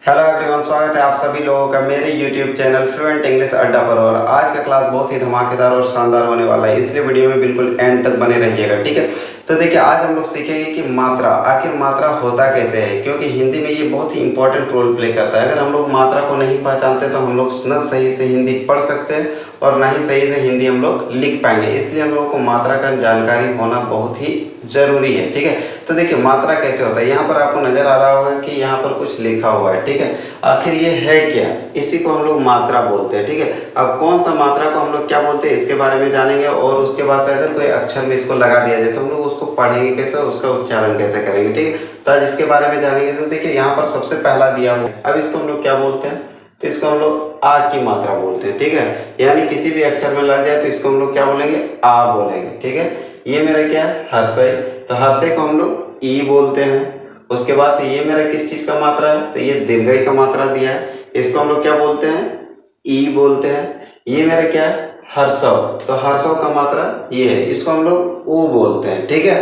Hello everyone, स्वागत है आप सभी लोगों का मेरे YouTube चैनल फ्लुएंट इंग्लिश अड्डा पर। और आज का क्लास बहुत ही धमाकेदार और शानदार होने वाला है, इसलिए वीडियो में बिल्कुल एंड तक बने रहिएगा, ठीक है। तो देखिए, आज हम लोग सीखेंगे कि मात्रा, आखिर मात्रा होता कैसे है, क्योंकि हिंदी में ये बहुत ही इंपॉर्टेंट रोल प्ले करता है। अगर हम लोग मात्रा को नहीं पहचानते तो हम लोग न सही से हिंदी पढ़ सकते हैं और ना ही सही से हिंदी हम लोग लिख पाएंगे। इसलिए हम लोगों को मात्रा का जानकारी होना बहुत ही जरूरी है, ठीक है। तो देखिए, मात्रा कैसे होता है, यहाँ पर आपको नजर आ रहा होगा कि यहाँ पर कुछ लिखा हुआ है, ठीक है। आखिर ये है क्या, इसी को हम लोग मात्रा बोलते हैं, ठीक है। अब कौन सा मात्रा को हम लोग क्या बोलते हैं, इसके बारे में जानेंगे। और उसके बाद से अगर कोई अक्षर में इसको लगा दिया जाए तो हम लोग उसको पढ़ेंगे कैसे, उसका उच्चारण कैसे करेंगे, ठीक है। तो आज इसके बारे में जानेंगे। तो देखिए, यहाँ पर सबसे पहला दिया हुआ, अब इसको हम लोग क्या बोलते हैं, तो इसको हम लोग आ की मात्रा बोलते हैं, ठीक है। यानी किसी भी अक्षर में लग जाए तो इसको हम लोग क्या बोलेंगे, आ बोलेंगे, ठीक है। ये मेरा क्या है, हर्षय, तो हर्षय को हम लोग ई बोलते हैं। उसके बाद से ये मेरा किस चीज का मात्रा है, तो ये दीर्घई का मात्रा दिया है, इसको हम लोग क्या बोलते हैं, ई बोलते हैं। ये मेरा क्या है, हर्षव, तो हर्षव का मात्रा ये है, इसको हम लोग ऊ बोलते हैं, ठीक है।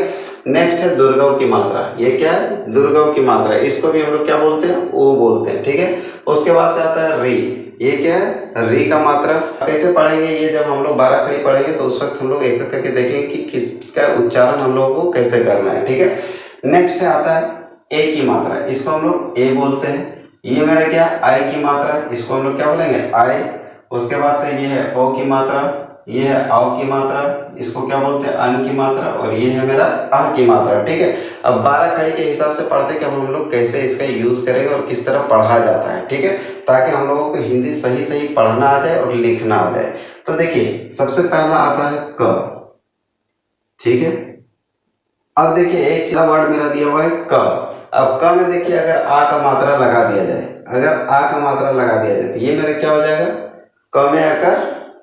नेक्स्ट है दुर्गव की मात्रा, ये क्या है, दुर्गव की मात्रा, इसको भी हम लोग क्या बोलते हैं, ऊ बोलते हैं, ठीक है। उसके बाद से आता है री, ये क्या है, री का मात्रा। कैसे पढ़ेंगे ये, जब हम लोग 12 खड़ी पढ़ेंगे तो उस वक्त हम लोग एक एक करके देखेंगे कि किसका उच्चारण हम लोगों को कैसे करना है, ठीक है। नेक्स्ट आता है ए की मात्रा, इसको हम लोग ए बोलते हैं। ये मेरा क्या, आई की मात्रा, इसको हम लोग क्या बोलेंगे, आई। उसके बाद से ये है ओ की मात्रा, ये है औ की मात्रा, इसको क्या बोलते हैं, अन की मात्रा। और ये है मेरा आ की मात्रा, ठीक है। अब 12 खड़ी के हिसाब से पढ़ते कि हम लोग कैसे इसका यूज करेंगे और किस तरह पढ़ा जाता है, ठीक है, ताकि हम लोगों को हिंदी सही सही पढ़ना आ जाए और लिखना आ जाए। तो देखिए, सबसे पहला आता है क, ठीक है। अब देखिए, एक वर्ड मेरा दिया हुआ है क। अब क में देखिए, अगर आ का मात्रा लगा दिया जाए, अगर आ का मात्रा लगा दिया जाए तो ये मेरा क्या हो जाएगा, क में आकर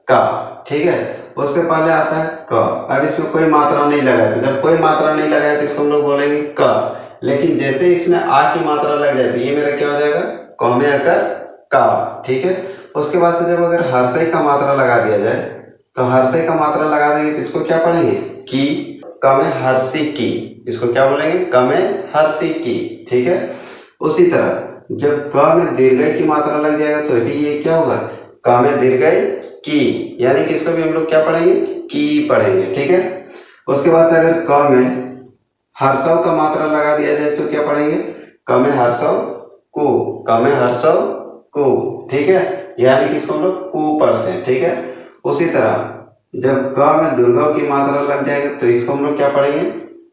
का, ठीक है। उससे पहले आता है क, अब इसमें कोई मात्रा नहीं लगा है, तो जब कोई मात्रा नहीं लगा है तो इसको हम लोग बोलेंगे क। लेकिन जैसे इसमें आ की मात्रा लग जाए तो ये मेरा क्या हो जाएगा, क में आकर का, ठीक है। उसके बाद से जब अगर हर्षय का मात्रा लगा दिया जाए तो हर्षय का मात्रा लगा देंगे तो इसको क्या पढ़ेंगे, की। क में हर्षी की, इसको क्या बोलेंगे, क में हर्षी की, ठीक है। उसी तरह जब क में दीर्घई की मात्रा लग जाएगा तो भी ये क्या होगा, क में दीर्घई की, यानी कि इसको भी हम लोग क्या पढ़ेंगे, की पढ़ेंगे, ठीक है। उसके बाद से अगर क में हर्षव का मात्रा लगा दिया जाए तो क्या पढ़ेंगे, क में हर्षव को, क में हर्षव को, ठीक है। यानी कि इसको हम लोग कु पढ़ते हैं, ठीक है। उसी तरह जब क में दुर्गव की मात्रा लग जाएगी तो इसको हम लोग क्या पढ़ेंगे,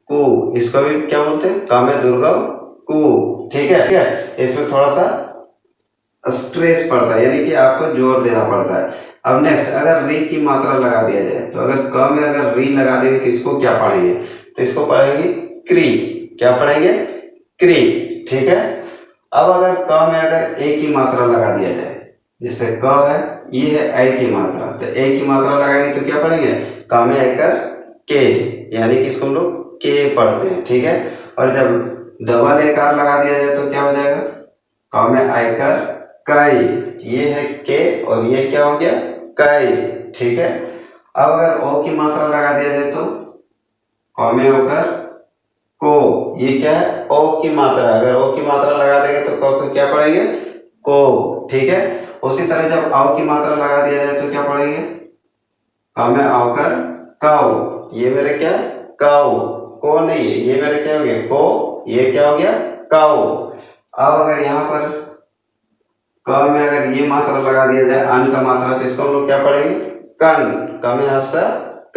कु, इसको भी क्या बोलते हैं, क में दुर्गव कु, ठीक है, ठीक है। इसमें थोड़ा सा स्ट्रेस पड़ता है, यानी कि आपको जोर देना पड़ता है। अब नेक्स्ट, अगर री की मात्रा लगा दिया जाए तो अगर क में अगर री लगा देंगे तो इसको क्या पढ़ेंगे, तो इसको पढ़ेंगे क्री, क्या पढ़ेंगे, क्री, ठीक है। अब अगर क में अगर ए की मात्रा लगा दिया जाए, जैसे क है, ये है ए की मात्रा, तो ए की मात्रा लगाएंगे तो क्या पढ़ेंगे, क में आकर के, यानी कि इसको हम लोग के पढ़ते हैं, ठीक है। और जब डबल एकार लगा दिया जाए तो क्या हो जाएगा, क में आकर कई, ये है के और ये क्या हो गया, कई, ठीक है। अब अगर ओ की मात्रा लगा दिया जाए तो क में होकर को, ये क्या है, ओ की मात्रा, अगर ओ की मात्रा लगा देंगे तो को क्या पढ़ेंगे, को, ठीक है। उसी तरह जब आओ की मात्रा लगा दिया जाए तो क्या पढ़ेंगे, क में आकर काउ, ये मेरे क्या, काउ, को नहीं है, ये मेरे क्या हो गया, को, ये क्या हो गया, काउ। अब अगर यहाँ पर क में अगर ये मात्रा लगा दिया जाए, अन का मात्रा, तो इसको हम लोग क्या पढ़ेंगे, कन, क में हर्ष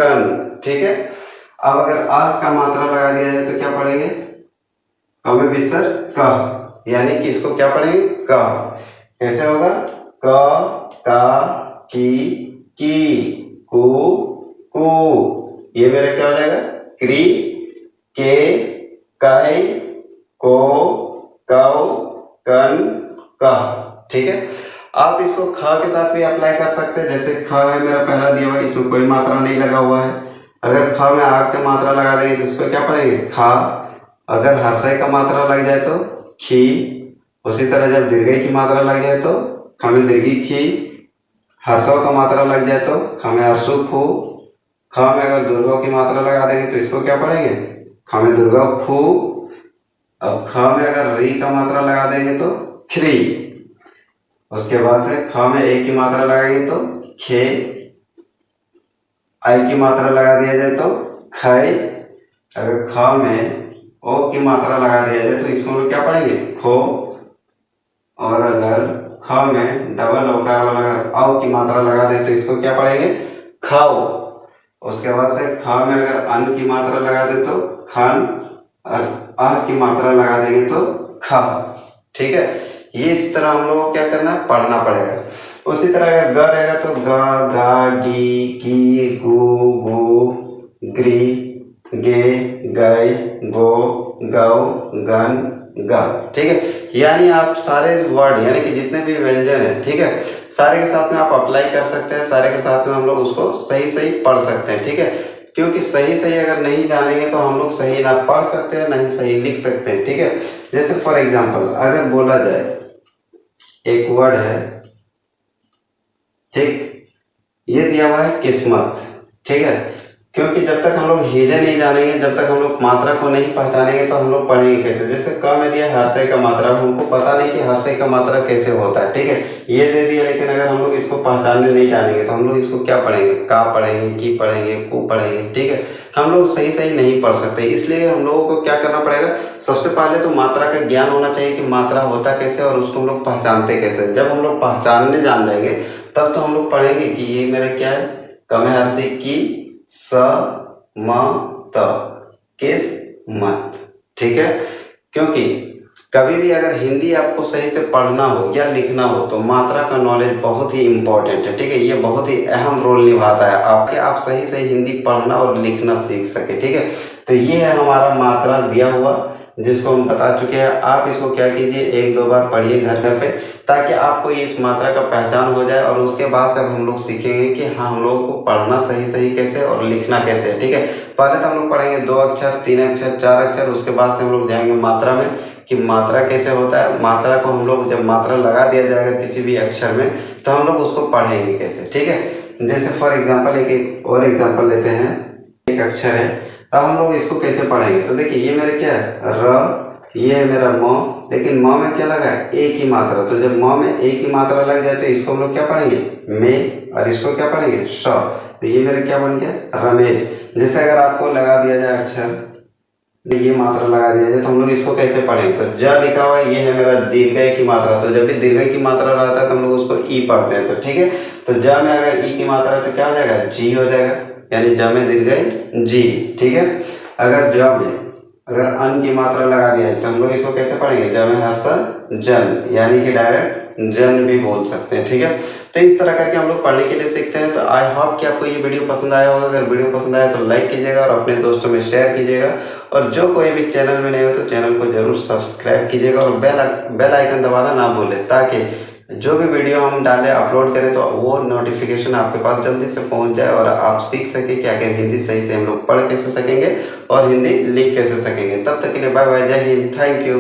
कन, ठीक है। अब अगर आ का मात्रा लगा दिया जाए तो क्या पढ़ेंगे, क में विसर्ग क, यानी कि इसको क्या पढ़ेंगे, क। कैसे होगा, क, का, की, कु, कु, ये मेरा क्या हो जाएगा, क्री, के, कई, को, कौ, कन, कह, ठीक है। आप इसको ख के साथ भी अप्लाई कर सकते हैं। जैसे ख है मेरा पहला दिया हुआ, इसमें कोई मात्रा नहीं लगा हुआ है, अगर ख में आ का मात्रा लगा देंगे तो इसको क्या पढ़ेंगे, खा। अगर हर्षय का मात्रा लग जाए तो खी। उसी तरह जब दीर्घई की मात्रा लग जाए तो ख में दीर्घी खी। हर्षव का मात्रा लग जाए तो ख में हर्षु फू। ख में अगर दुर्गव की मात्रा लगा देंगे तो इसको क्या पढ़ेंगे, ख में दुर्गव फू। अब ख में अगर री का मात्रा लगा देंगे तो खरी। उसके बाद से ख में ए की मात्रा लगाएंगे तो खे, आई की मात्रा लगा दिया जाए तो खै। अगर ख में ओ की मात्रा लगा दिया जाए तो इसको हम लोग क्या पढ़ेंगे, खो। और अगर ख में डबल ओकार वाला औ की मात्रा लगा दें तो इसको क्या पढ़ेंगे, खाओ। उसके बाद से ख में अगर अन की मात्रा लगा दे तो खन, और अह की मात्रा लगा देंगे तो ख। ठीक है, ये इस तरह हम लोग को क्या करना है, पढ़ना पड़ेगा। उसी तरह अगर ग रहेगा तो ग, गा, गी, की, गु, गो, ग्री, गे, गय, गो, गौ, गन, ग। ठीक है, यानी आप सारे वर्ड यानी कि जितने भी व्यंजन है, ठीक है, सारे के साथ में आप अप्लाई कर सकते हैं, सारे के साथ में हम लोग उसको सही सही पढ़ सकते हैं। ठीक है, क्योंकि सही सही अगर नहीं जानेंगे तो हम लोग सही ना पढ़ सकते हैं, ना ही सही लिख सकते हैं। ठीक है, जैसे फॉर एग्जांपल अगर बोला जाए एक वर्ड है, ठीक, ये दिया हुआ है किस्मत। ठीक है, क्योंकि जब तक हम लोग हीजे नहीं जानेंगे, जब तक हम लोग मात्रा को नहीं पहचानेंगे तो हम लोग पढ़ेंगे कैसे। जैसे क में दिया हर्षय का मात्रा, हमको पता नहीं कि हर्षय का मात्रा कैसे होता है। ठीक है, ये दे दिया, लेकिन अगर हम लोग इसको पहचानने नहीं जानेंगे तो हम लोग इसको क्या पढ़ेंगे, का पढ़ेंगे, की पढ़ेंगे, को पढ़ेंगे। ठीक है, हम लोग सही सही नहीं पढ़ सकते। इसलिए हम लोगों को क्या करना पड़ेगा, सबसे पहले तो मात्रा का ज्ञान होना चाहिए कि मात्रा होता कैसे और उसको हम लोग पहचानते कैसे। जब हम लोग पहचानने जान जाएंगे तब तो हम लोग पढ़ेंगे कि ये मेरा क्या है, कम हर्षय की, स म त, किस्मत। ठीक है, क्योंकि कभी भी अगर हिंदी आपको सही से पढ़ना हो या लिखना हो तो मात्रा का नॉलेज बहुत ही इंपॉर्टेंट है। ठीक है, ये बहुत ही अहम रोल निभाता है आपके, आप सही सही हिंदी पढ़ना और लिखना सीख सके। ठीक है, तो ये है हमारा मात्रा दिया हुआ, जिसको हम बता चुके हैं। आप इसको क्या कीजिए, एक दो बार पढ़िए घर पे, ताकि आपको इस मात्रा का पहचान हो जाए। और उसके बाद से हम लोग सीखेंगे कि हाँ, हम लोगों को पढ़ना सही सही कैसे और लिखना कैसे है। ठीक है, पहले तो हम लोग पढ़ेंगे 2 अक्षर, 3 अक्षर, 4 अक्षर, उसके बाद से हम लोग जाएंगे मात्रा में कि मात्रा कैसे होता है। मात्रा को हम लोग जब मात्रा लगा दिया जाएगा किसी भी अक्षर में तो हम लोग उसको पढ़ेंगे कैसे। ठीक है, जैसे फॉर एग्जाम्पल एक और एग्जाम्पल लेते हैं। एक अक्षर है, अब हम लोग इसको कैसे पढ़ेंगे, तो देखिए ये मेरा क्या है, र, ये है मेरा म, लेकिन म में क्या लगा है, ए की मात्रा। तो जब म में ए की मात्रा लग जाए तो इसको हम लोग क्या पढ़ेंगे, में, और इसको क्या पढ़ेंगे, श। तो ये मेरा क्या बन गया, रमेश। जैसे अगर आपको लगा दिया जाए अक्षर, ये मात्रा लगा दिया जाए तो हम लोग इसको कैसे पढ़ेंगे, तो ज लिखा हुआ है, ये है मेरा दीर्घ की मात्रा। तो जब भी दीर्घ की मात्रा रहता है तो हम लोग उसको ई पढ़ते हैं। तो ठीक है, तो ज में अगर ई की मात्रा है तो क्या हो जाएगा, जी हो जाएगा, यानी ज में दीर्घ जी। ठीक है, अगर ज में अगर अन की मात्रा लगा दिया है तो हम लोग इसको कैसे पढ़ेंगे, ज में हर्ष जन, यानी कि डायरेक्ट जन भी बोल सकते हैं। ठीक है, तो इस तरह करके हम लोग पढ़ने के लिए सीखते हैं। तो आई होप कि आपको ये वीडियो पसंद आया होगा। अगर वीडियो पसंद आया तो लाइक कीजिएगा और अपने दोस्तों में शेयर कीजिएगा। और जो कोई भी चैनल में नए हो तो चैनल को जरूर सब्सक्राइब कीजिएगा और बेल आइकन दबाना ना भूलें, ताकि जो भी वीडियो हम डालें, अपलोड करें तो वो नोटिफिकेशन आपके पास जल्दी से पहुंच जाए और आप सीख सकें कि आखिर हिंदी सही से हम लोग पढ़ कैसे सकेंगे और हिंदी लिख कैसे सकेंगे। तब तक के लिए बाय बाय, जय हिंद, थैंक यू।